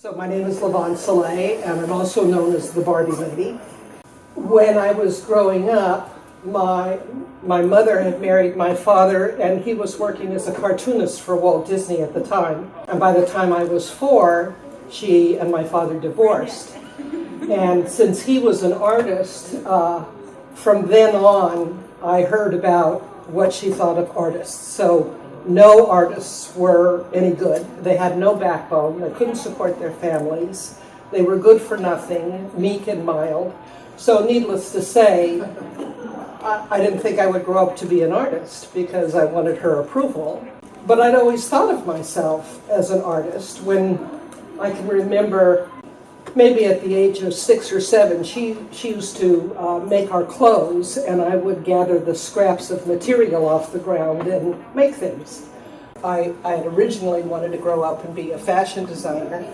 So my name is LaVonne Sallee, and I'm also known as the Barbie Lady. When I was growing up, my mother had married my father, and he was working as a cartoonist for Walt Disney at the time. And by the time I was 4, she and my father divorced. And since he was an artist, from then on, I heard about what she thought of artists. So no artists were any good. They had no backbone. They couldn't support their families. They were good for nothing, meek and mild. So needless to say, I didn't think I would grow up to be an artist because I wanted her approval. But I'd always thought of myself as an artist. When I can remember, maybe at the age of 6 or 7, she used to make our clothes, and I would gather the scraps of material off the ground and make things. I had originally wanted to grow up and be a fashion designer,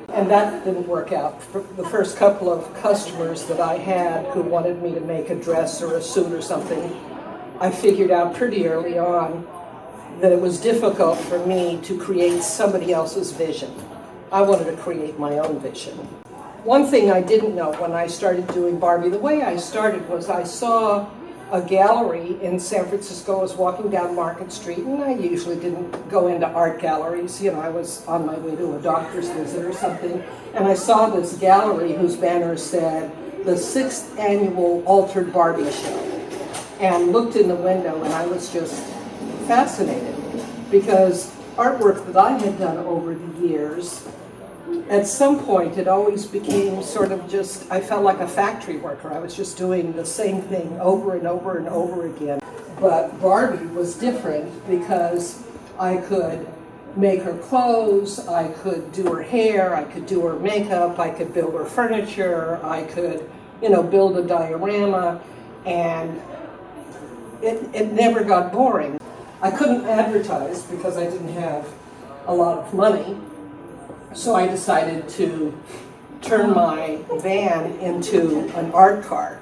and that didn't work out. The first couple of customers that I had who wanted me to make a dress or a suit or something, I figured out pretty early on that it was difficult for me to create somebody else's vision. I wanted to create my own vision. One thing I didn't know when I started doing Barbie, the way I started was I saw a gallery in San Francisco. I was walking down Market Street, and I usually didn't go into art galleries. You know, I was on my way to a doctor's visit or something, and I saw this gallery whose banner said, "The 6th Annual Altered Barbie Show," and looked in the window, and I was just fascinated because artwork that I had done over the years, at some point it always became sort of just, I felt like a factory worker. I was just doing the same thing over and over and over again. But Barbie was different because I could make her clothes, I could do her hair, I could do her makeup, I could build her furniture, I could, build a diorama, and it never got boring. I couldn't advertise because I didn't have a lot of money, so I decided to turn my van into an art car.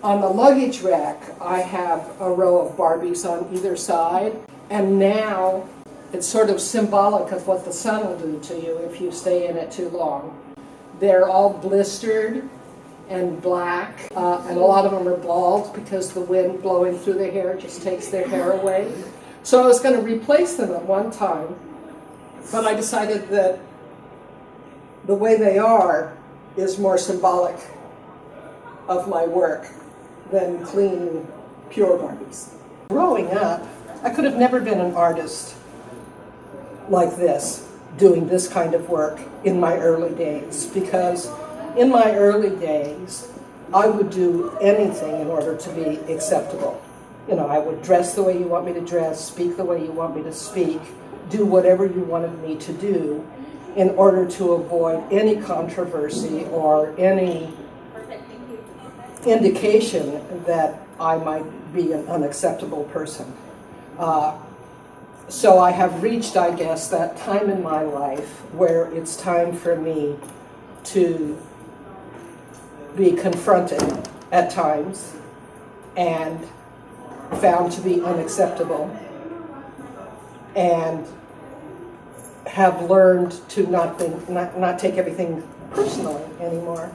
On the luggage rack, I have a row of Barbies on either side, and now it's sort of symbolic of what the sun will do to you if you stay in it too long. They're all blistered and black, and a lot of them are bald because the wind blowing through their hair just takes their hair away. So I was going to replace them at one time, but I decided that the way they are is more symbolic of my work than clean, pure Barbies. Growing up, I could have never been an artist like this, doing this kind of work in my early days, because in my early days, I would do anything in order to be acceptable. I would dress the way you want me to dress, speak the way you want me to speak, do whatever you wanted me to do in order to avoid any controversy or any indication that I might be an unacceptable person. So I have reached, I guess, that time in my life where it's time for me to be confronted at times and found to be unacceptable, and have learned to not take everything personally anymore.